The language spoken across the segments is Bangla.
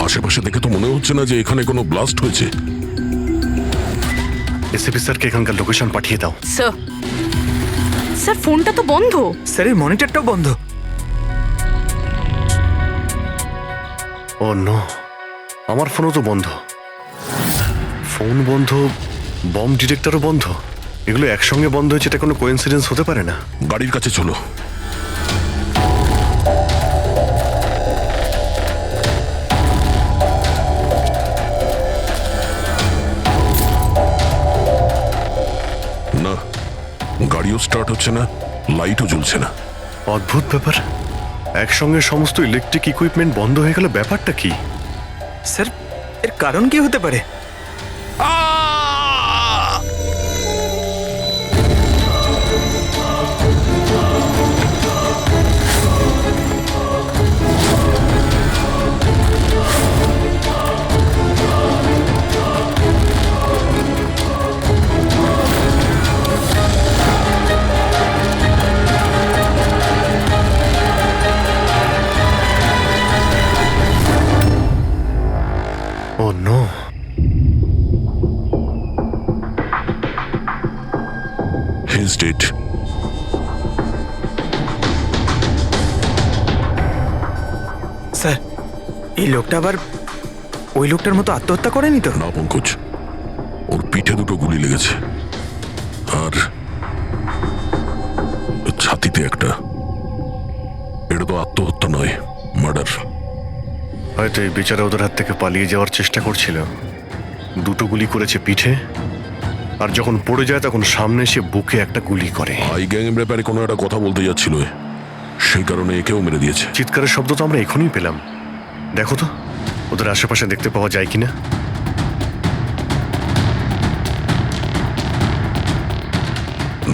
আশেপাশে দেখে তো মনে হচ্ছে না যে এখানে কোনো ব্লাস্ট হয়েছে। এসপি স্যারকে এখানকার লোকেশন পাঠিয়ে দাও। স্যার, স্যার ফোনটা তো বন্ধ। স্যারের মনিটরটাও বন্ধ। ও নো, আমার ফোনও তো বন্ধ। ফোন বন্ধ, বম ডিটেক্টরও বন্ধ। এগুলো একসঙ্গে বন্ধ হয়েছে, এটা কোনো কোইন্সিডেন্স হতে পারে না। গাড়ির কাছে চলো। না, গাড়িও স্টার্ট হচ্ছে না, লাইটও জ্বলছে না। অদ্ভুত ব্যাপার, একসঙ্গে সমস্ত ইলেকট্রিক ইকুইপমেন্ট বন্ধ হয়ে গেল, ব্যাপারটা কি? স্যার, এর কারণ কি হতে পারে? ও নো, He's dead. স্যার, এই লোকটা আবার ওই লোকটার মতো আত্মহত্যা করেনি তো? না পঙ্কজ, ওর পিঠে দুটো গুলি লেগেছে আর ছাতিতে একটা। এটা তো আত্মহত্যা নয়, মার্ডার। হয়তো এই বেচারা ওদের হাত থেকে পালিয়ে যাওয়ার চেষ্টা করছিল। দুটো গুলি করেছে পিঠে, আর যখন পড়ে যায় তখন সামনে এসে বুকে একটা গুলি করে। আই গ্যাং এর ব্যাপারে কোনো একটা কথা বলতে যাচ্ছিল, সেই কারণে একেও মেরে দিয়েছে। চিৎকারের শব্দ তো আমরা এখনই পেলাম। দেখো তো ওদের আশেপাশে দেখতে পাওয়া যায় কিনা।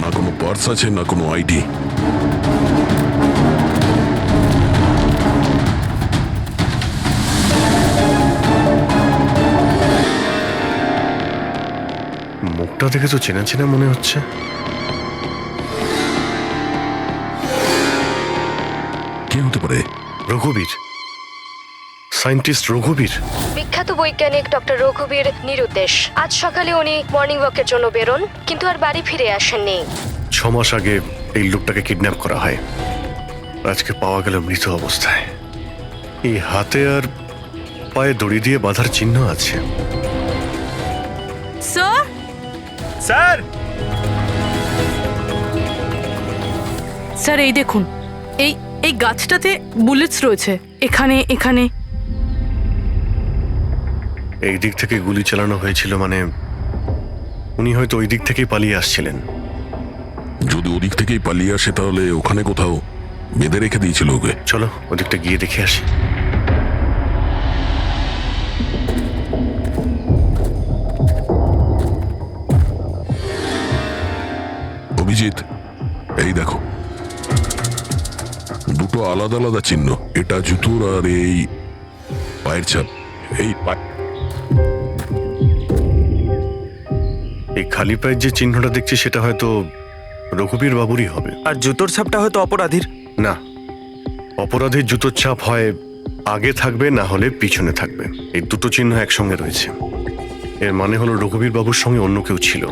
না কোনো পার্স আছে, না কোনো আইডি। মুখটা দেখে তো চেনা চেনা মনে হচ্ছে। কে হতে পারে? রঘুবীর, সায়েন্টিস্ট রঘুবীর। বিখ্যাত বৈজ্ঞানিক ডক্টর রঘুবীর নিরুদ্দেশ। আজ সকালে উনি মর্নিং ওয়াকের জন্য বেরোন, কিন্তু আর বাড়ি ফিরে আসেননি। 6 মাস আগে এই লোকটাকে কিডন্যাপ করা হয়, আজকে পাওয়া গেল মৃত অবস্থায়। এই হাতে আর পায়ে দড়ি দিয়ে বাঁধার চিহ্ন আছে। স্যার, স্যার, স্যার এই দেখুন, এই এই গাছটাতে বুলেটস রয়েছে, এখানে এখানে। এই দিক থেকে গুলি চালানো হয়েছিল, মানে উনি হয়তো ওই দিক থেকেই পালিয়ে আসছিলেন। যদি ওদিক থেকেই পালিয়ে আসে তাহলে ওখানে কোথাও বেঁধে রেখে দিয়েছিল ওকে। চলো ওদিকটা গিয়ে দেখে আসি। অভিজিৎ, এই দেখো, দুটো আলাদা আলাদা চিহ্ন। এটা জুতোর আর এই পায়ের ছাপ। এই এই খালি পায়ের যে চিহ্নটা দেখছি সেটা হয়তো রঘুবীর বাবুরই হবে। আর জুতোর ছাপটা হয়তো অপরাধীর। না, অপরাধীর জুতোর ছাপ হয় আগে থাকবে, না হলে পিছনে থাকবে। এই দুটো চিহ্ন একসঙ্গে রয়েছে। এর মানে হলো রঘুবীর বাবুর সঙ্গে অন্য কেউ ছিল,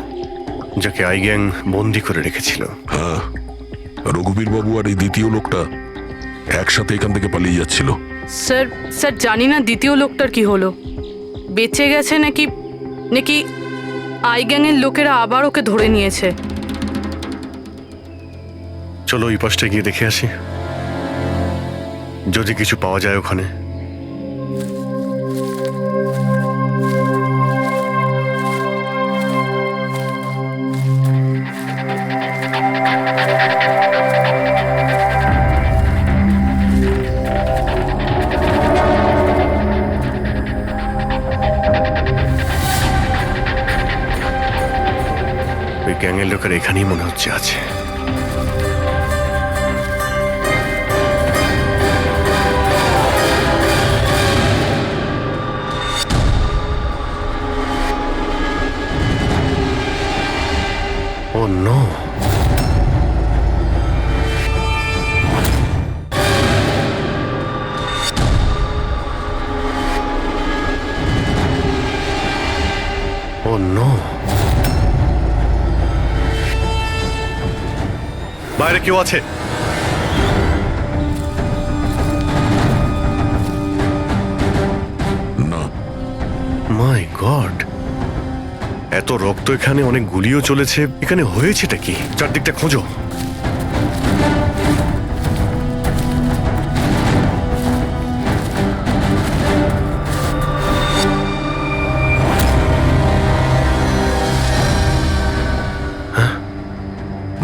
যাকে আই গ্যাং বন্দি করে রেখেছিল। হ্যাঁ, রঘুবীর বাবু আর এই দ্বিতীয় লোকটা একসাথে এখান থেকে পালিয়ে যাচ্ছিল। স্যার, স্যার জানি না দ্বিতীয় লোকটার কি হলো, বেঁচে গেছে নাকি নাকি আই গ্যাংয়ের লোকেরা আবার ওকে ধরে নিয়েছে। চলো ওই পাশটা গিয়ে দেখে আসি, যদি কিছু পাওয়া যায় ওখানে। ওই গ্যাংয়ের লোকের এখানেই মনে হচ্ছে আছে। Oh no! ও নো, বাইরে কেউ আছে? না, মাই গড, এত রক্ত এখানে, অনেক গুলিও চলেছে। এখানে হয়েছেটা কি? চারদিকটা খোঁজো।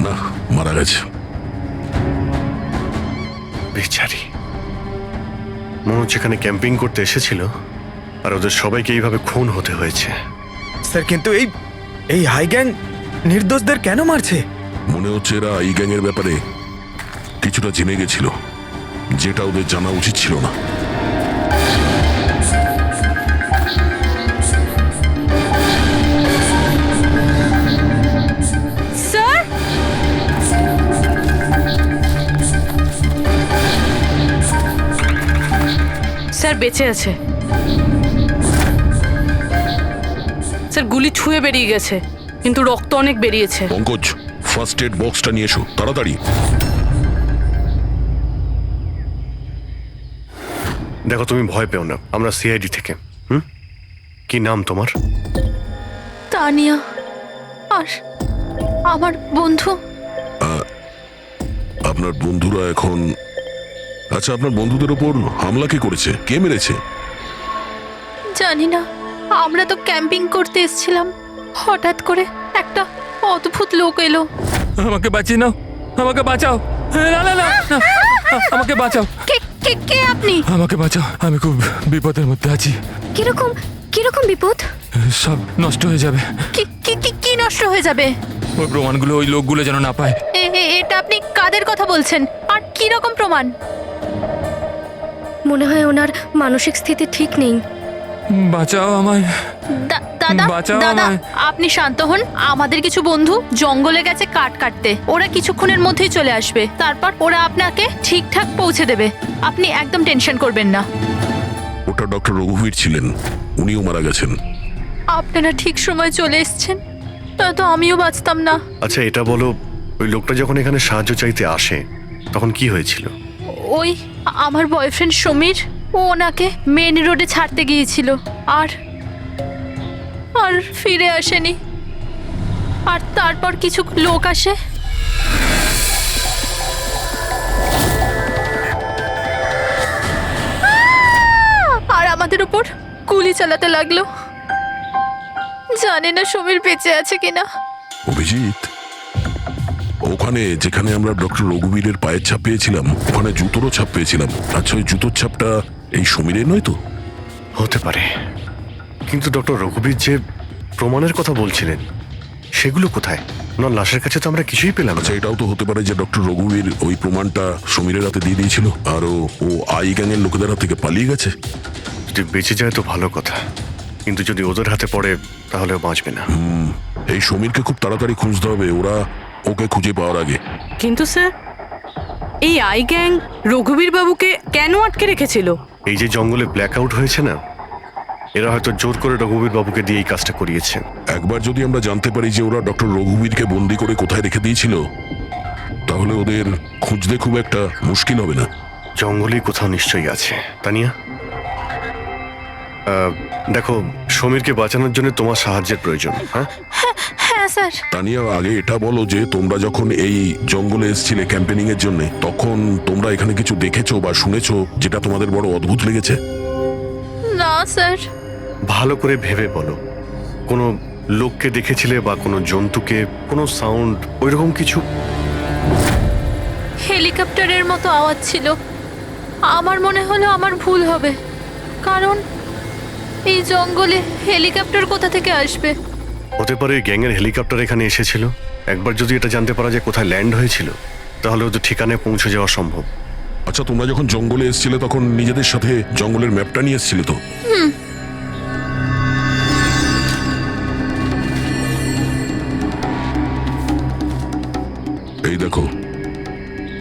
না, মারা গেছে। বেচারি, মনে হচ্ছে এখানে ক্যাম্পিং করতে এসেছিল আর ওদের সবাইকে এইভাবে খুন হতে হয়েছে। স্যার কিন্তু এই হাই গ্যাং নির্দোষদের কেন মারছে? মনে হচ্ছে এরা এই গ্যাংয়ের ব্যাপারে কিছুটা জেনে গেছিল, যেটা ওদের জানা উচিত ছিল না। স্যার, স্যার বেঁচে আছে। স্যার গুলি ছুঁয়ে বেরিয়ে গেছে, কিন্তু রক্ত অনেক বেরিয়েছে। পঙ্কজ, ফার্স্ট এড বক্সটা নিয়ে এসো তাড়াতাড়ি। দেখো, তুমি ভয় পেও না, আমরা সিআইডি থেকে। কি নাম তোমার? তানিয়া। আর আমার বন্ধু। আপনার বন্ধুরা এখন... আচ্ছা, আপনার বন্ধুদের ওপর হামলা কে করেছে? কে মেরেছে? জানি না, আমরা তো ক্যাম্পিং করতে এসেছিলাম, হঠাৎ করে একটা অদ্ভুত লোক এলো। আমাকে বাঁচিয়ে নাও, আমাকে বাঁচাও। না না না না, আমাকে বাঁচাও, কে কে কে আপনি? আমাকে বাঁচাও, আমি খুব বিপদের মধ্যে আছি। কিরকম কিরকম বিপদ? সব নষ্ট হয়ে যাবে। কি কি কি কি নষ্ট হয়ে যাবে? ওই প্রমাণগুলো ওই লোকগুলো যেন না পায়। এটা আপনি কাদের কথা বলছেন? আর কি রকম প্রমাণ? মনে হয় ওনার মানসিক স্থিতি ঠিক নেই। বাঁচাও আমায়, দাদা বাঁচাও দাদা, আমায়। আপনি শান্ত হন। আমাদের কিছু বন্ধু জঙ্গলে গেছে কাঠ কাটতে, ওরা কিছুক্ষণের মধ্যেই চলে আসবে। তারপর ওরা আপনাকে ঠিকঠাক পৌঁছে দেবে, আপনি একদম টেনশন করবেন না। ওটা ডক্টর রঘুবীর ছিলেন, উনিও মারা গেছেন। আপনারা ঠিক সময় চলে এসেছেন, নয়তো আমিও বাঁচতাম না। আচ্ছা, এটা বলো, ওই লোকটা যখন এখানে সাহায্য চাইতে আসে তখন কি হয়েছিল? ওই আমার বয়ফ্রেন্ড সমীর, ও ওনাকে মেন রোডে ছাড়তে গিয়েছিল, আর আর ফিরে আসেনি। আর তারপর কিছু লোক আসে, আর আমাদের উপর গুলি চালাতে লাগলো। জানি না সমীর বেঁচে আছে কিনা। অভিজিৎ, ওখানে যেখানে আমরা ডক্টর রঘুবীরের পায়ের ছাপ পেয়েছিলাম, ওখানে জুতোরও ছাপ পেয়েছিলাম। আচ্ছা, ওই জুতোর ছাপটা এই সমীরের নয় তো? হতে পারে, কিন্তু ডক্টর রঘুবীর যে প্রমাণের কথা বলছিলেন সেগুলো কোথায়? ওনার লাশের কাছে তো আমরা কিছুই পেলাম না। আচ্ছা, এটাও তো হতে পারে যে ডক্টর রঘুবীর ওই প্রমাণটা সমীরের হাতে দিয়ে দিয়েছিল, আর ও আই গ্যাংয়ের লোকেদের হাত থেকে পালিয়ে গেছে। যদি বেঁচে যায় তো ভালো কথা, কিন্তু যদি ওদের হাতে পড়ে তাহলে বাঁচবে না। এই সমীরকে খুব তাড়াতাড়ি খুঁজতে হবে, ওরা ওকে খুঁজে পাওয়ার আগে। কিন্তু স্যার, এই আই গ্যাং রঘুবীর বাবুকে কেন আটকে রেখেছিল? এই যে জঙ্গলে ব্ল্যাক আউট হয়েছে না, এরা হয়তো জোর করে রঘুবীর বাবুকে দিয়ে এই কাজটা করিয়েছে। একবার যদি আমরা জানতে পারি যে ওরা ডক্টর রঘুবীরকে বন্দি করে কোথায় রেখে দিয়েছিল, তাহলে ওদের খুঁজতে খুব একটা মুশকিল হবে না। জঙ্গলেই কোথাও নিশ্চয়ই আছে। তানিয়া, দেখো, সমীরকে বাঁচানোর জন্য তোমার সাহায্যের প্রয়োজন। হ্যাঁ হ্যাঁ স্যার। তানিয়া, আগে এটা বলো যে তোমরা যখন এই জঙ্গলে এসেছিলে ক্যাম্পেনিং এর জন্য, তখন তোমরা এখানে কিছু দেখেছো বা শুনেছো যেটা তোমাদের বড় অদ্ভুত লেগেছে? না স্যার। ভালো করে ভেবে বলো, কোনো লোককে দেখেছিলে বা কোনো জন্তুকে, কোনো সাউন্ড, ওইরকম কিছু? হেলিকপ্টারের মতো আওয়াজ ছিল। আমার মনে হলো আমার ভুল হবে, কারণ এই জঙ্গলে হেলিকপ্টার কোথা থেকে আসবে? হতে পারে গ্যাংয়ের হেলিকপ্টার এখানে এসেছিল। একবার যদি এটা জানতে পারা যায় কোথায় ল্যান্ড হয়েছিল, তাহলে ওদের ঠিকানায় পৌঁছে যাওয়া সম্ভব। আচ্ছা, তোমরা যখন জঙ্গলে এসেছিলে তখন নিজেদের সাথে জঙ্গলের ম্যাপটা নিয়ে এসেছিলে তো? এই দেখো,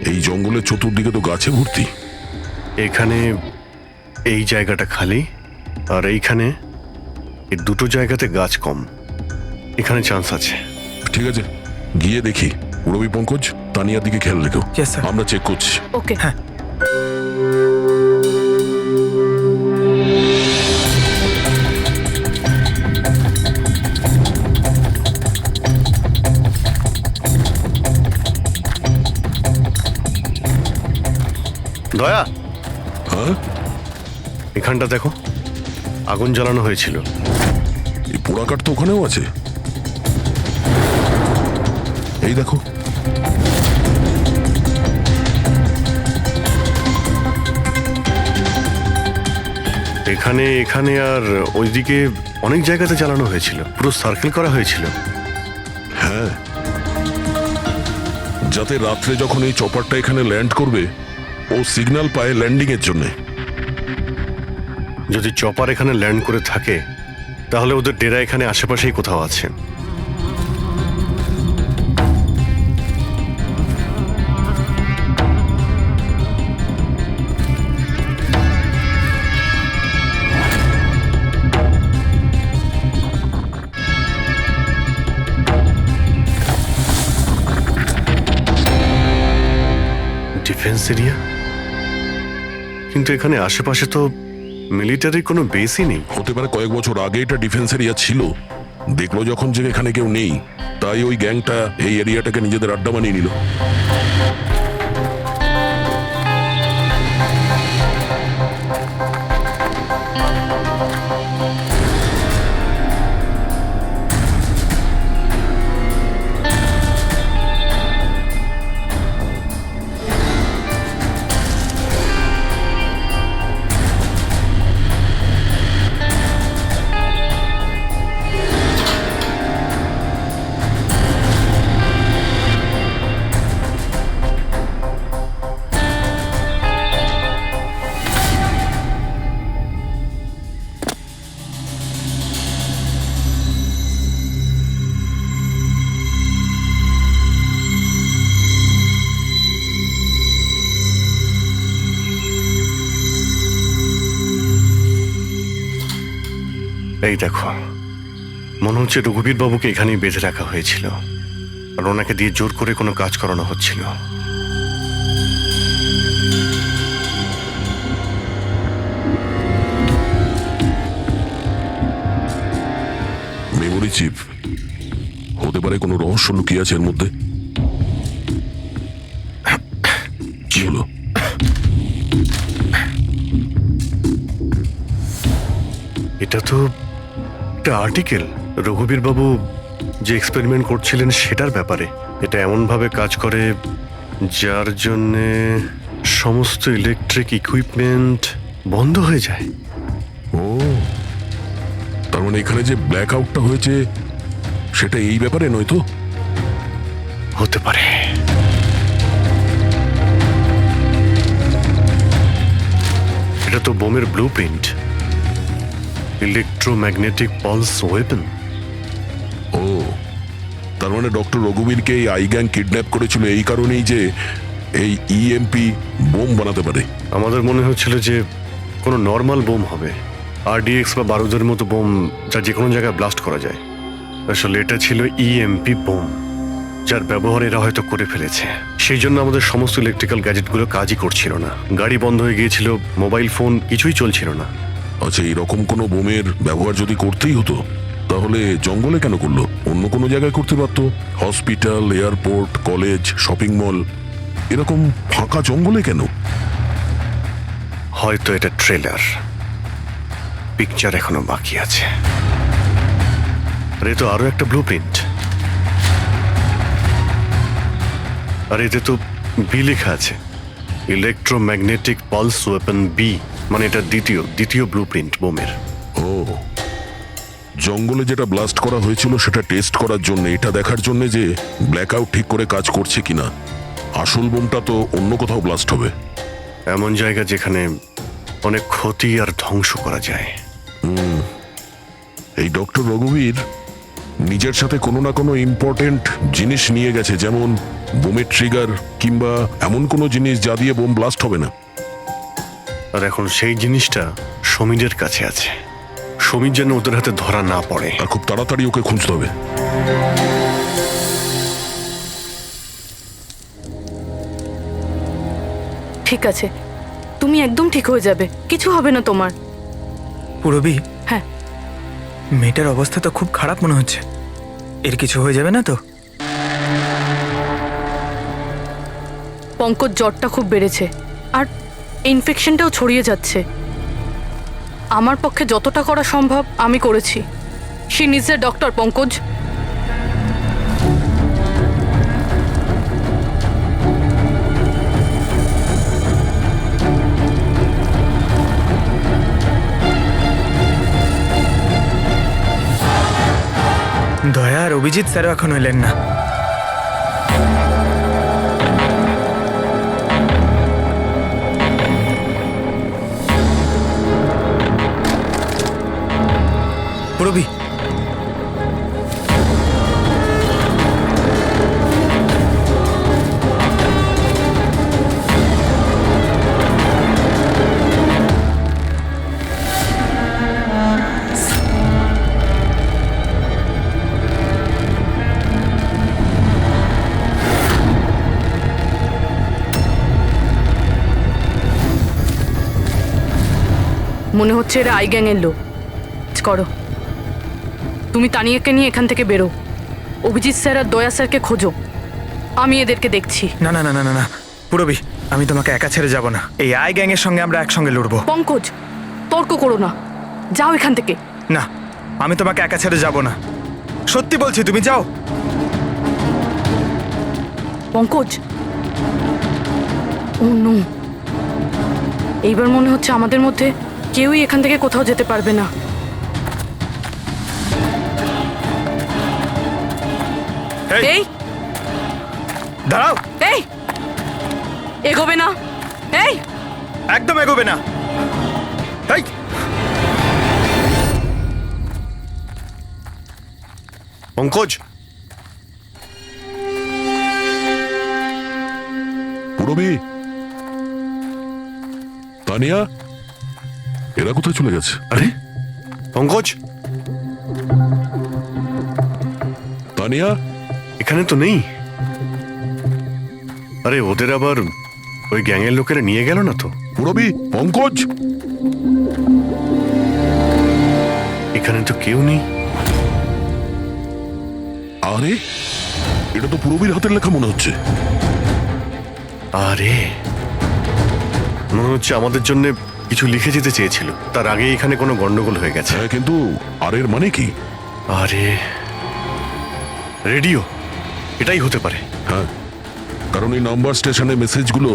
এই জঙ্গলের চতুর্দিকে তো গাছে ভর্তি। এখানে এই জায়গাটা খালি, আর এইখানে এই দুটো জায়গাতে গাছ কম। এখানে চান্স আছে। ঠিক আছে, গিয়ে দেখি। রবি, পঙ্কজ, তানিয়ার দিকে খেয়াল রেখো। Yes, sir. আমরা চেক করছি। ওকে। দয়া, হ্যাঁ, এখানটা দেখো, আগুন জ্বালানো হয়েছিল। এই পোড়াকাঠ তো ওখানেও আছে। এই দেখো, এখানে এখানে আর ওইদিকে অনেক জায়গাতে জ্বালানো হয়েছিল, পুরো সার্কেল করা হয়েছিল। হ্যাঁ, যাতে রাত্রে যখন এই চপারটা এখানে ল্যান্ড করবে ও সিগন্যাল পায় ল্যান্ডিং এর জন্য। যদি চপার এখানে ল্যান্ড করে থাকে তাহলে ওদের ডেরা এখানে আশেপাশেই কোথাও আছে। ডিফেন্স এরিয়া, কিন্তু এখানে আশেপাশে তো মিলিটারি কোনো বেসই নেই। হতে পারে কয়েক বছর আগে এটা ডিফেন্স এরিয়া ছিল, দেখলো যখন যে এখানে কেউ নেই, তাই ওই গ্যাংটা এই এরিয়াটাকে নিজেদের আড্ডা বানিয়ে নিল। এই দেখো, মনে হচ্ছে রঘুবীর বাবুকে এখানেই বেঁধে রাখা হয়েছিল আর ওনাকে দিয়ে জোর করে কোনো কাজ করানো হচ্ছিল। মেমোরি চিপ হতে পারে, কোনো রহস্য লুকিয়ে আছে এর মধ্যে। কি হলো? এটা তো একটা আর্টিকেল, রঘুবীর বাবু যে এক্সপেরিমেন্ট করছিলেন সেটার ব্যাপারে। এটা এমনভাবে কাজ করে যার জন্যে সমস্ত ইলেকট্রিক ইকুইপমেন্ট বন্ধ হয়ে যায়। ও, তার মানে এখানে যে ব্ল্যাক আউটটা হয়েছে সেটা এই ব্যাপারে নয় তো? হতে পারে। এটা তো বোমের blueprint, electromagnetic pulse weapon. ও, তার মানে ডক্টর রঘুবীরকে এই আই গ্যাং কিডন্যাপ করেছিল এই কারণেই যে এই ইএমপি বোম বানাতে পারে। আমাদের মনে হচ্ছিল যে কোনো নর্মাল বোম হবে, আরডিএক্স বা বারুদের মতো বোম যা যে কোনো জায়গায় ব্লাস্ট করা যায়। আসলে এটা ছিল ইএমপি বোম, যার ব্যবহার এরা হয়তো করে ফেলেছে। সেই জন্য আমাদের সমস্ত ইলেকট্রিক্যাল গ্যাজেটগুলো কাজই করছিল না, গাড়ি বন্ধ হয়ে গিয়েছিল, মোবাইল ফোন কিছুই চলছিল না। আচ্ছা, এরকম কোনো বোমের ব্যবহার যদি করতেই হতো তাহলে জঙ্গলে কেন করলো? অন্য কোনো জায়গায় করতে পারতো, hospital, airport, college, shopping mall, এরকম ফাঁকা জঙ্গলে কেন? হয়তো এটা ট্রেলার, পিকচার এখনো বাকি আছে। আর এ তো আরো একটা ব্লু প্রিন্ট, আর এতে তো বি লেখা আছে, ইলেকট্রোম্যাগনেটিক পালস ওয়েপন বি, মানে এটা দ্বিতীয় ব্লু প্রিন্ট বোমের। ও, জঙ্গলে যেটা ব্লাস্ট করা হয়েছিল সেটা টেস্ট করার জন্য, এটা দেখার জন্য যে ব্ল্যাক আউট ঠিক করে কাজ করছে কিনা। আসল বোমটা তো অন্য কোথাও ব্লাস্ট হবে। এমন জায়গা যেখানে অনেক ক্ষতি আর ধ্বংস করা যায়। এই ডক্টর রঘুবীর নিজের সাথে কোনো না কোনো ইম্পর্টেন্ট জিনিস নিয়ে গেছে, যেমন বোমের ট্রিগার কিংবা এমন কোনো জিনিস যা দিয়ে বোম ব্লাস্ট হবে না। আর এখন সেই জিনিসটা সমীরের কাছে আছে। সমীর যেন ওদের হাতে ধরা না পড়ে। আর খুব তাড়াতাড়ি ওকে খুঁজতে হবে। ঠিক আছে, তুমি একদম ঠিক হয়ে যাবে, কিছু হবে না তোমার। পুরবি, হ্যাঁ, মেয়েটার অবস্থা তো খুব খারাপ মনে হচ্ছে। এর কিছু হয়ে যাবে না তো? পঙ্কজ জ্বরটা খুব বেড়েছে আর ইনফেকশনটাও ছড়িয়ে যাচ্ছে। আমার পক্ষে যতটা করা সম্ভব আমি করেছি। She needs a doctor, Pankaj. দয়া আর অভিজিৎ স্যারও এখন এলেন না। পুরবি, মনে হচ্ছে এরা আই গ্যাংয়ের লোক। করো, তুমি তানিয়াকে নিয়ে এখান থেকে বেরো। অভিজিৎ স্যার আর দয়া স্যারকে খোঁজো, আমি এদেরকে দেখছি। না না না না না না পুরবি, আমি তোমাকে একা ছেড়ে যাব না। এই আই গ্যাং এর সঙ্গে আমরা একসঙ্গে লড়বো। পঙ্কজ, তর্ক করো না, যাও এখান থেকে। না, আমি তোমাকে একা ছেড়ে যাব না। সত্যি বলছি, তুমি যাও। পঙ্কজ, ও নো, এইবার মনে হচ্ছে আমাদের মধ্যে কেউই এখান থেকে কোথাও যেতে পারবে না। এই, এই দাঁড়াও। এই, এগোবে না। এই, একদম এগোবে না। এই, পঙ্কজ, পুরবি, তানিয়া, এরা কোথায় চলে গেছে? আরে পঙ্কজ, তানিয়া, এখানে তো নেই। আরে ওদের আবার ওই গ্যাংয়ের লোকেরা নিয়ে গেল না তো? পুরবি, পঙ্কজ, এখানে তো কেউ নেই। আরে এটা তো পুরবির হাতের লেখা মনে হচ্ছে। আরে মনে হচ্ছে আমাদের জন্য কিছু লিখে যেতে চেয়েছিল, তার আগে এখানে কোনো গন্ডগোল হয়ে গেছে। হ্যাঁ, কিন্তু আর এর মানে কি? আরে রেডিও, এটাই হতে পারে। হ্যাঁ, কারণ এই নাম্বার স্টেশনে মেসেজগুলো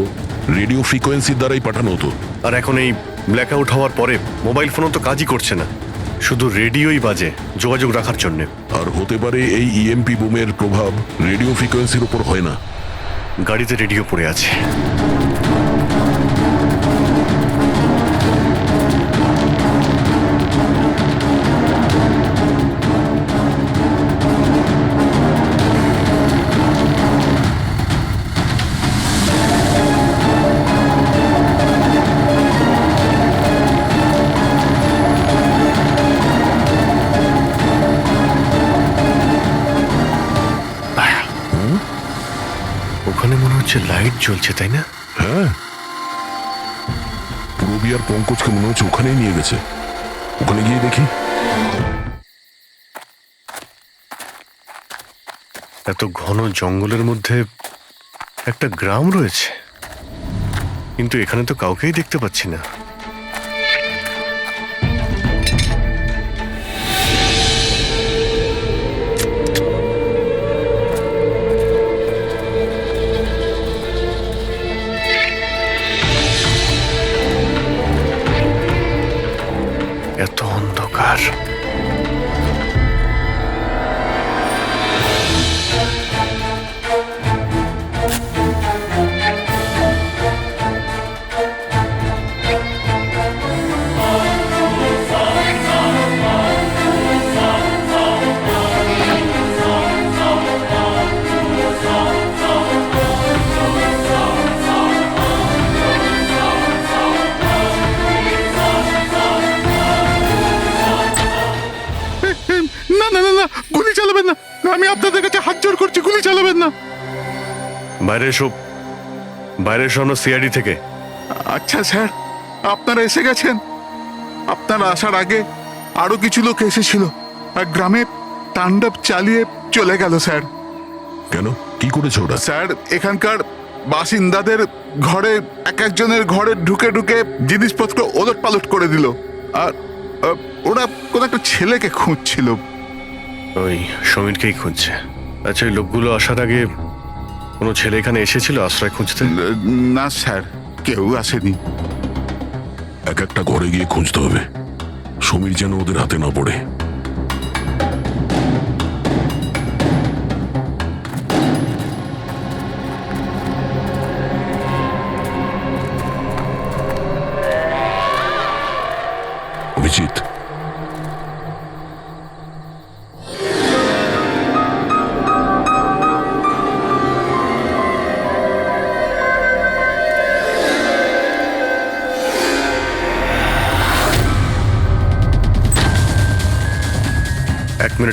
রেডিও ফ্রিকোয়েন্সির দ্বারাই পাঠানো হতো। আর এখন এই ব্ল্যাক আউট হওয়ার পরে মোবাইল ফোনও তো কাজই করছে না, শুধু রেডিওই বাজে যোগাযোগ রাখার জন্য। আর হতে পারে এই ইএমপি বুমের প্রভাব রেডিও ফ্রিকোয়েন্সির উপর হয় না। গাড়িতে রেডিও পড়ে আছে। ওখানে মনে হচ্ছে লাইট জ্বলছে, তাই না? হ্যাঁ, পুরবি আর পঙ্কজকে মনে হচ্ছে ওখানেই নিয়ে গেছে। ওখানে গিয়ে দেখি। এত ঘন জঙ্গলের মধ্যে একটা গ্রাম রয়েছে, কিন্তু এখানে তো কাউকেই দেখতে পাচ্ছি না। এত অন্ধকার। চালাবেন না, আমি আপনাদের কাছে হাত জোড় করছি, গুলি চালাবেন না। বাইরে এসো, বাইরে এসো, আমরা সিআইডি থেকে। আচ্ছা স্যার, আপনারা এসে গেছেন। আপনারা আসার আগে আরো কিছু লোক এসেছিল আর গ্রামে তাণ্ডব চালিয়ে চলে গেল স্যার। কেন, কি করেছে ওরা? স্যার, এখানকার বাসিন্দাদের ঘরে এক একজনের ঘরে ঢুকে ঢুকে জিনিসপত্র ওলট পালট করে দিল। আর ওরা কোন একটা ছেলেকে খুঁজছিল। ওই সমীরকেই খুঁজছে। আচ্ছা, ওই লোকগুলো আসার আগে কোনো ছেলে এখানে এসেছিল আশ্রয় খুঁজতে? না স্যার, কেউ আসেনি। এক একটা ঘরে গিয়ে খুঁজতে হবে, সমীর যেন ওদের হাতে না পড়ে। অভিজিৎ,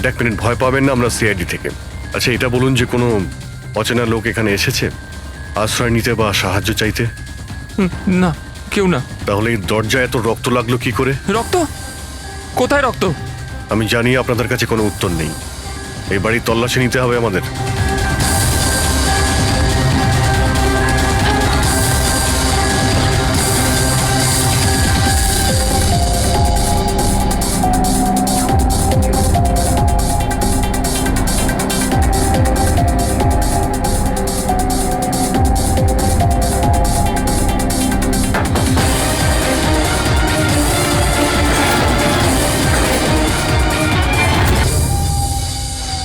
এক মিনিট, ভয় পাবেন না, আমরা সিআইডি থেকে। আচ্ছা, এটা বলুন যে কোনো অচেনা লোক এখানে এসেছে আশ্রয় নিতে বা সাহায্য চাইতে? না, কেউ না। তাহলে এই দরজায় এত রক্ত লাগলো কি করে? রক্ত? কোথায় রক্ত? আমি জানি আপনাদের কাছে কোনো উত্তর নেই। এই বাড়ির তল্লাশি নিতে হবে আমাদের।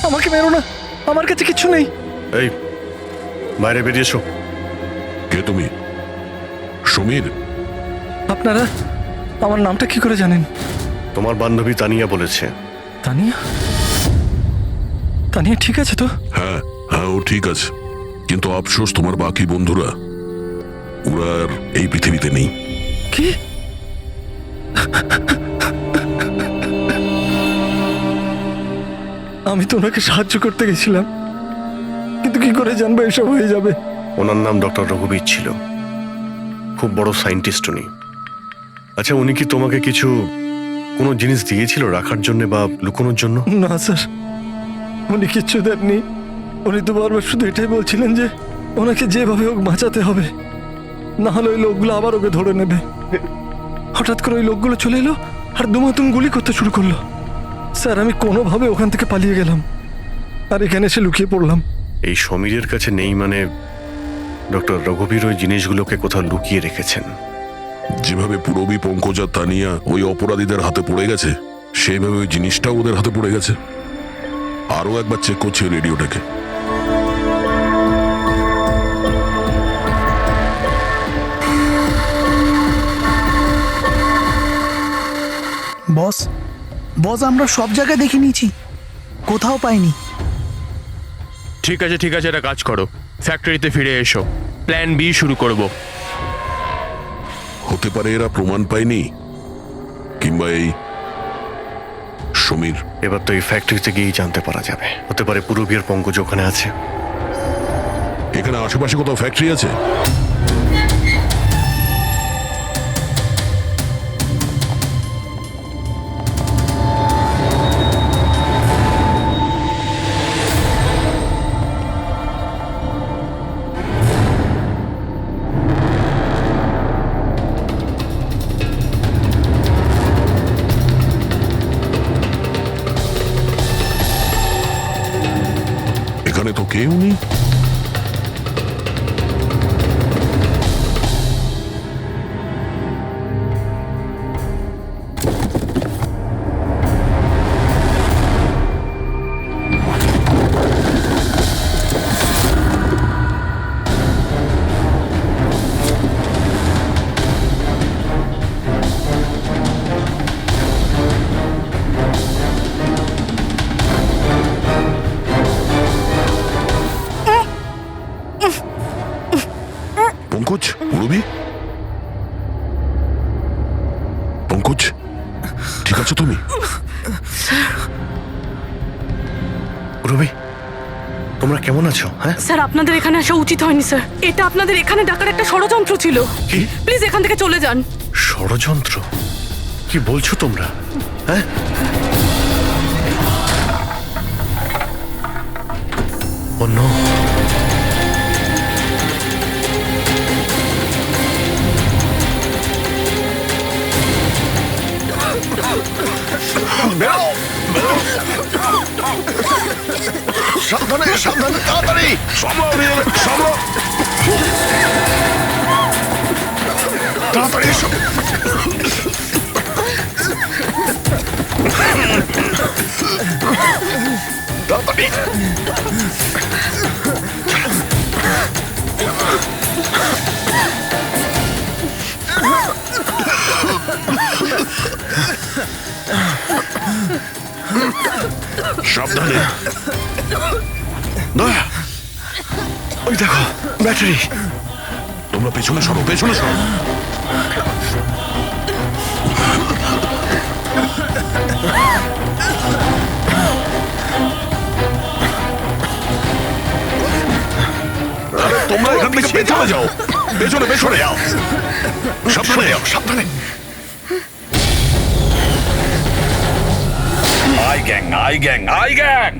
আমাকে মেরো না, আমার কাছে কিছু নেই। এই, বাইরে বেরিয়ে এসো। কে তুমি? সমীর? আপনারা আমার নামটা কি করে জানেন? তোমার বান্ধবী তানিয়া বলেছে। তানিয়া? তানিয়া ঠিক আছে তো? হ্যাঁ হ্যাঁ, ও ঠিক আছে, কিন্তু আফসোস তোমার বাকি বন্ধুরা ওরা আর এই পৃথিবীতে নেই। কি? আমি তো ওনাকে সাহায্য করতে গেছিলাম, কিন্তু কি করে জানবো এসব হয়ে যাবে? ওনার নাম ডক্টর রঘুবীর ছিল, খুব বড় সায়েন্টিস্ট উনি। আচ্ছা, উনি কি তোমাকে কিছু কোনো জিনিস দিয়েছিল রাখার জন্য বা লুকোনোর জন্য? না স্যার, উনি কিচ্ছু দেননি। উনি তো বারবার শুধু এটাই বলছিলেন যে ওনাকে যেভাবে হোক বাঁচাতে হবে, না হলে ওই লোকগুলো আবার ওকে ধরে নেবে। হঠাৎ করে ওই লোকগুলো চলে এলো আর দুমাতুম গুলি করতে শুরু করলো। স্যার, আমি কোনোভাবে ওখান থেকে পালিয়ে গেলাম আর এখানে এসে লুকিয়ে পড়লাম। এই সমীরের কাছে নেই মানে ডক্টর রঘুবীর ওই জিনিসগুলোকে কোথাও লুকিয়ে রেখেছেন। যেভাবে পুরবী, পঙ্কজ আর তানিয়া ওই অপরাধীদের হাতে পড়ে গেছে, সেইভাবে ওই জিনিসটাও ওদের হাতে পড়ে গেছে। আরো একবার চেক করছি রেডিওটাকে। বস, আমরা সব জায়গায় দেখে নিয়েছি, কোথাও পাইনি। ঠিক আছে, একটা কাজ করো, ফ্যাক্টরিতে ফিরে এসো, প্ল্যান বি শুরু করব। হতে পারে এরা প্রমাণ পায়নি, কিংবা এই সমীর। এবার তো এই ফ্যাক্টরিতে গিয়েই জানতে পারা যাবে। হতে পারে পুরবী আর পঙ্কজ ওখানে আছে। এখানে আশেপাশে কোথাও ফ্যাক্টরি আছে? এখানে তো কেউ নেই। পঙ্কজ, পুরবী, পঙ্কজ, ঠিক আছো তুমি? রবি, তোমরা কেমন আছো? হ্যাঁ, স্যার আপনাদের এখানে আসা উচিত হয়নি স্যার। এটা আপনাদের এখানে ডাকার একটা ষড়যন্ত্র ছিল। কি প্লিজ এখান থেকে চলে যান। ষড়যন্ত্র? কি বলছো তোমরা? হ্যাঁ, ও নো। সাবধানে সাবধানে, তাড়াতাড়ি তাড়াতাড়ি এসো। তাড়াতাড়ি সাবধানে। দয়া, ওই দেখো ব্যাটারি। তোমরা পেছনে সরো, পেছনে সরো। তোমরা এখান থেকে পেছনে যাও, পেছনে পেছনে যাও, সাবধানে যাও, সাবধানে। I gang, I gang, I gang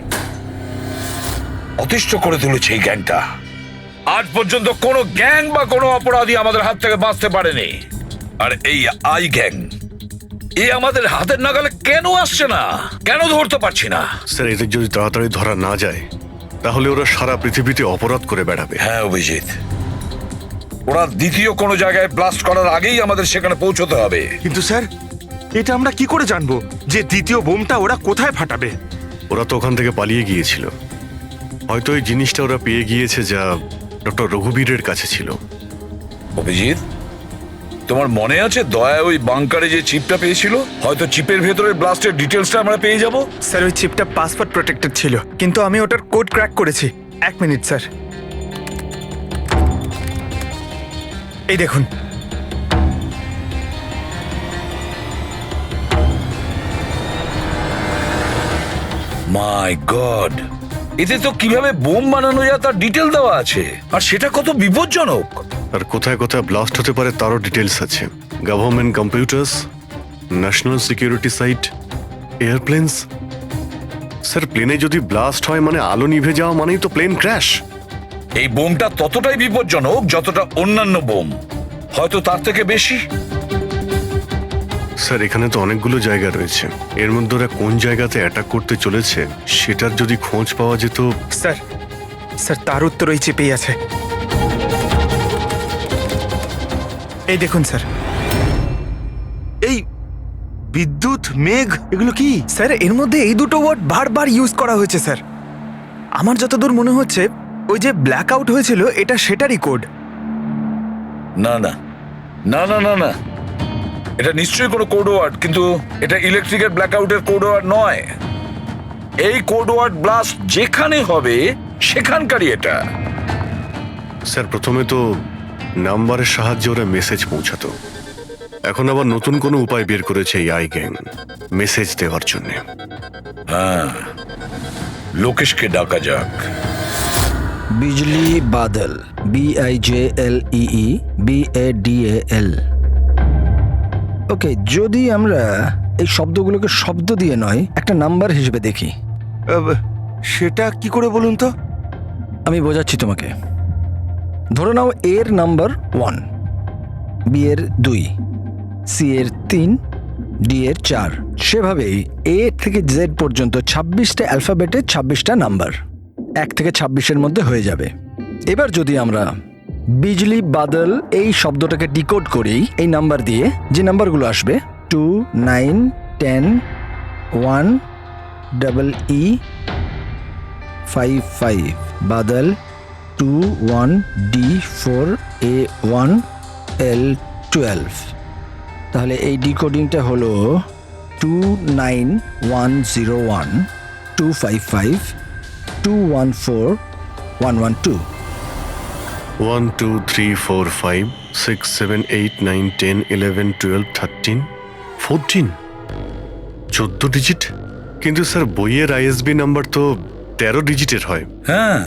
অতিষ্ঠ করে তুলেছে এই গ্যাংটা। আজ পর্যন্ত কোনো গ্যাং বা কোনো অপরাধী আমাদের হাত থেকে বাঁচতে পারেনি। আর এই আই গ্যাং, এই আমাদের হাতের নাগালে কেন আসছে না? কেন ধরতে পারছি না? স্যার, এদের যদি তাড়াতাড়ি ধরা না যায় তাহলে ওরা সারা পৃথিবীতে অপরাধ করে বেড়াবে। হ্যাঁ অভিজিৎ, ওরা দ্বিতীয় কোনো জায়গায় ব্লাস্ট করার আগেই আমাদের সেখানে পৌঁছতে হবে। কিন্তু স্যার, এটা আমরা কি করে জানবো যে দ্বিতীয় বোমটা ওরা কোথায় ফাটাবে? ওরা তো ওখান থেকে পালিয়ে গিয়েছিল। হয়তো এই জিনিসটা ওরা পেয়ে গিয়েছে যা ডক্টর রঘুবীরের কাছে ছিল। অভিজিৎ, তোমার মনে আছে দয়া ওই বাংকারে যে চিপটা পেয়েছিল? হয়তো চিপের ভেতরে ব্লাস্টের ডিটেলসটা আমরা পেয়ে যাব। স্যার, ওই চিপটা পাসওয়ার্ড প্রোটেক্টেড ছিল, কিন্তু আমি ওটার কোড ক্র্যাক করেছি। 1 মিনিট স্যার, এই দেখুন। মাই গড, এতে তো কিভাবে বোম বানানো যায় তার ডিটেল দেওয়া আছে, আর সেটা কত বিপজ্জনক। আর কোথায় কোথায় ব্লাস্ট হতে পারে তারও ডিটেলস আছে। Government computers, national security site, airplanes. Sir, প্লেনে যদি ব্লাস্ট হয় মানে আলো নিভে যাওয়া মানেই তো প্লেন ক্র্যাশ। এই বোমটা ততটাই বিপজ্জনক যতটা অন্যান্য বোম, হয়তো তার থেকে বেশি। স্যার, এখানে তো অনেকগুলো জায়গা রয়েছে। এর মধ্যে ওরা কোন জায়গাতে অ্যাটাক করতে চলেছে সেটার যদি খোঁজ পাওয়া যেত। স্যার, স্যার তার উত্তর ওই চিপেই আছে। এই দেখুন স্যার, এই বিদ্যুৎ, মেঘ, এগুলো কি? স্যার, এর মধ্যে এই দুটো ওয়ার্ড বারবার ইউজ করা হয়েছে স্যার। আমার যতদূর মনে হচ্ছে ওই যে ব্ল্যাক আউট হয়েছিল এটা সেটারই কোড। না না না না না না, এটা নিশ্চয়ই কোনো কোড ওয়ার্ড, কিন্তু এটা ইলেকট্রিকের ব্ল্যাকআউটের কোড ওয়ার্ড নয়। এই কোড ওয়ার্ড ব্লাস্ট যেখানে হবে সেখানকারই এটা। স্যার, প্রথমে তো নাম্বারের সাহায্যে ওরা মেসেজ পৌঁছাতো। এখন আবার নতুন কোনো উপায় বের করেছে এই আই গ্যাং মেসেজ দেওয়ার জন্য। হ্যাঁ, লোকেশকে ডাকা যাক। বিজলি বাদল, BIJLEE BADAL। ওকে, যদি আমরা এই শব্দগুলোকে শব্দ দিয়ে নয় একটা নাম্বার হিসেবে দেখি। সেটা কি করে বলুন তো? আমি বোঝাচ্ছি তোমাকে। ধরে নাও এর নাম্বার 1, বি এর 2, সি এর 3, ডি এর 4। সেভাবেই এ থেকে জেড পর্যন্ত 26টা অ্যালফাবেটের 26টা নাম্বার 1 থেকে 26-এর মধ্যে হয়ে যাবে। এবার যদি আমরা বিজলি বাদল এই শব্দটাকে ডিকোড করি এই নাম্বার দিয়ে, যে নাম্বারগুলো আসবে 2, 9, 10, 1, EE 5, 5, বাদল 2, 1, D4, A1, L12। তাহলে এই ডিকোডিংটা হলো 29101 255 214 112। 1 2 3 4 5 6 7 8 9 10 11 12 13 14 14 ডিজিট। কিন্তু স্যার, বইয়ের ISB নাম্বার তো 13 ডিজিটের হয়। হ্যাঁ,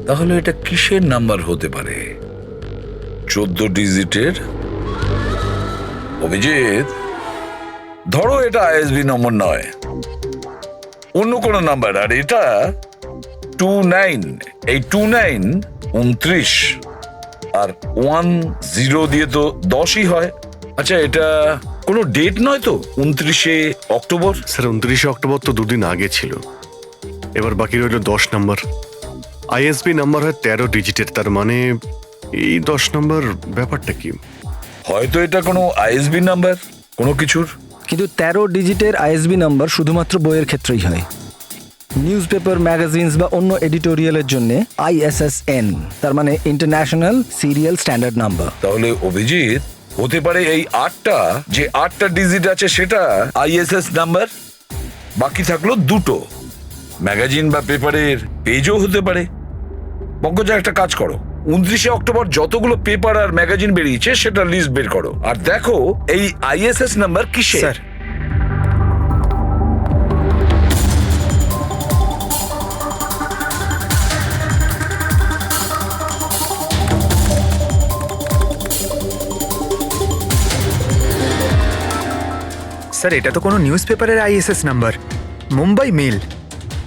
তাহলে এটা কিসের নাম্বার হতে পারে? 14 ডিজিটের? অভিজিৎ, ধরো এটা আইএসবি নম্বর নয়, অন্য কোনো নাম্বার। আর এটা 29, এই 29 29 আর 10 দিয়ে তো 10ই হয়। আচ্ছা, এটা কোনো ডেট নয় তো? 29শে অক্টোবর? স্যার 29শে অক্টোবর তো দুদিন আগে ছিল। এবার বাকি রইল 10 নম্বর। আইএসবি নাম্বার হয় 13 ডিজিটের, তার মানে এই 10 নম্বর ব্যাপারটা কি? হয়তো এটা কোনো আইএসবি নাম্বার কোনো কিছুর। কিন্তু 13 ডিজিটের আইএসবি নাম্বার শুধুমাত্র বইয়ের ক্ষেত্রেই হয়। নিউজ পেপার, ম্যাগাজিনস বা অন্য এডিটোরিয়ালের জন্য ISSN, তার মানে ইন্টারন্যাশনাল সিরিয়াল স্ট্যান্ডার্ড নাম্বার। তাহলে অভিজিৎ, হতে পারে এই 8টা ডিজিট আছে সেটা আইএসএস নাম্বার, বাকি থাকলো 2টো। ম্যাগাজিন বা পেপারের পেজও হতে পারে। পঙ্কজা, একটা কাজ করো, 29শে অক্টোবর যতগুলো পেপার আর ম্যাগাজিন বেরিয়েছে সেটা লিস্ট বের করো, আর দেখো এই আইএসএস নাম্বার কিসের। স্যার, স্যার এটা তো কোনো নিউজ পেপারের আইএসএস নাম্বার, মুম্বাই মেল,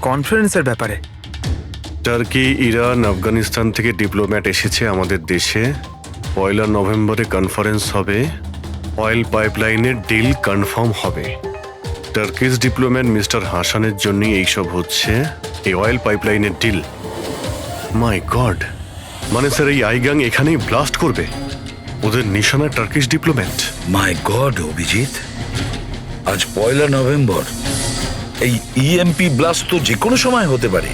কনফারেন্সের ব্যাপারে। টার্কি, ইরান, আফগানিস্তান থেকে ডিপ্লোম্যাট এসেছে আমাদের দেশে। 1 নভেম্বরে কনফারেন্স হবে, অয়েল পাইপলাইনের ডিল কনফার্ম হবে। টার্কিশ ডিপ্লোম্যাট মিস্টার হাসানের জন্যই এইসব হচ্ছে, এই অয়েল পাইপলাইনের ডিল। মাই গড, মানে স্যার এই আইগাং এখানেই ব্লাস্ট করবে? ওদের নিশানা টার্কিশ ডিপ্লোম্যাট। মাই গড অভিজিৎ, আজ 1 নভেম্বর। এই ইএমপি ব্লাস্ট তো যে কোনো সময় হতে পারে।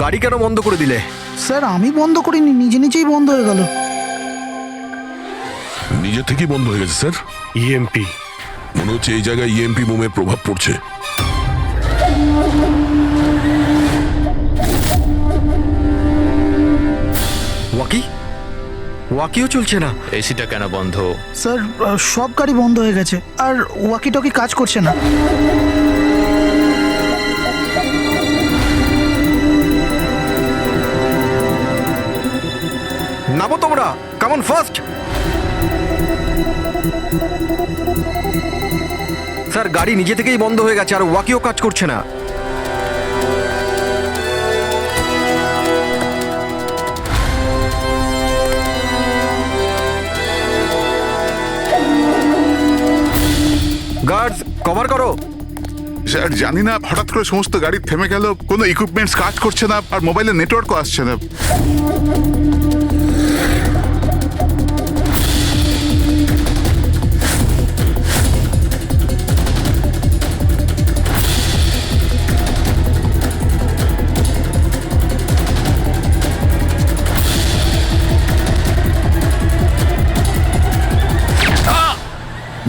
গাড়ি কেন বন্ধ করে দিলে? স্যার আমি বন্ধ করিনি, নিজে নিজেই বন্ধ হয়ে গেল। নিজে থেকেই বন্ধ হয়ে গেছে স্যার। ইএমপি মনে হচ্ছে এই জায়গায় ইএমপি বোমের প্রভাব পড়ছে। ওয়াকিও চলছে না। এসিটা কেন বন্ধ? স্যার সব গাড়ি বন্ধ হয়ে গেছে, আর ওয়াকি টকি কাজ করছে না। নামো তোমরা, কাম অন ফার্স্ট। স্যার গাড়ি নিজে থেকেই বন্ধ হয়ে গেছে, আর ওয়াকিও কাজ করছে না। গার্ডস কভার করো। স্যার জানি না, হঠাৎ করে সমস্ত গাড়ি থেমে গেল, কোনো ইকুইপমেন্টস কাজ করছে না, আর মোবাইলের নেটওয়ার্কও আসছে না।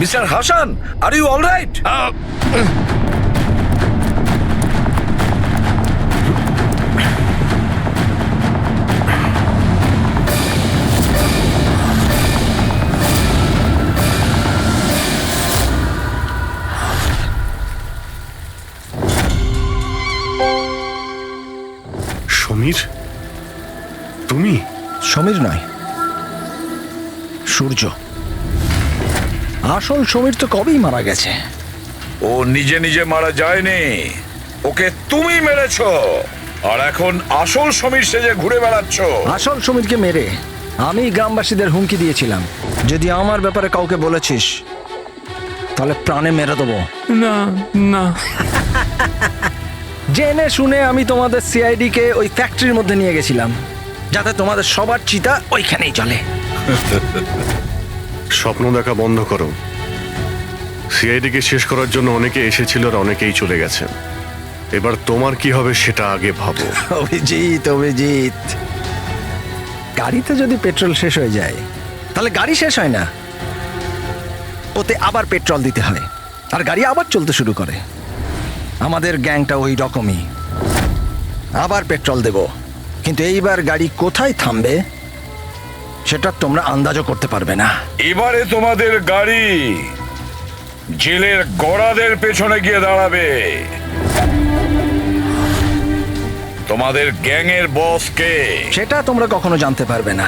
Mister Hasan, are you all right? Sameer, তুমি? সমীর নয়, সূর্য। আসল সমীর তো কবেই মারা গেছে। ও নিজে নিজে মারা যায়নি, ওকে তুমি মেরেছো, আর এখন আসল সমীর সেজে ঘুরে বেড়াচ্ছ। আসল সমীরকে মেরে আমি গ্রামবাসীদের হুমকি দিয়েছিলাম, যদি আমার ব্যাপারে কাউকে বলেছিস তাহলে প্রাণে মেরে দেবো। না না, জেনে শুনে আমি তোমাদের সিআইডি কে ওই ফ্যাক্টরির মধ্যে নিয়ে গেছিলাম, যাতে তোমাদের সবার চিতা ওইখানেই চলে। স্বপ্ন দেখা বন্ধ করো। সিআইডিকে শেষ করার জন্য অনেকে এসেছিল আর অনেকেই চলে গেছে। এবার তোমার কি হবে সেটা আগে ভাবো। অভিজিৎ, অভিজিৎ, গাড়িতে যদি পেট্রোল শেষ হয়ে যায় তাহলে গাড়ি শেষ হয় না, ওতে আবার পেট্রোল দিতে হয় আর গাড়ি আবার চলতে শুরু করে। আমাদের গ্যাংটা ওই রকমই, আবার পেট্রোল দেব, কিন্তু এইবার গাড়ি কোথায় থামবে সেটা তোমরা আন্দাজও করতে পারবে না। এবারে তোমাদের গাড়ি জেলের গড়াদের পেছনে গিয়ে দাঁড়াবে। তোমাদের গ্যাংয়ের বস কে সেটা তোমরা কখনো জানতে পারবে না।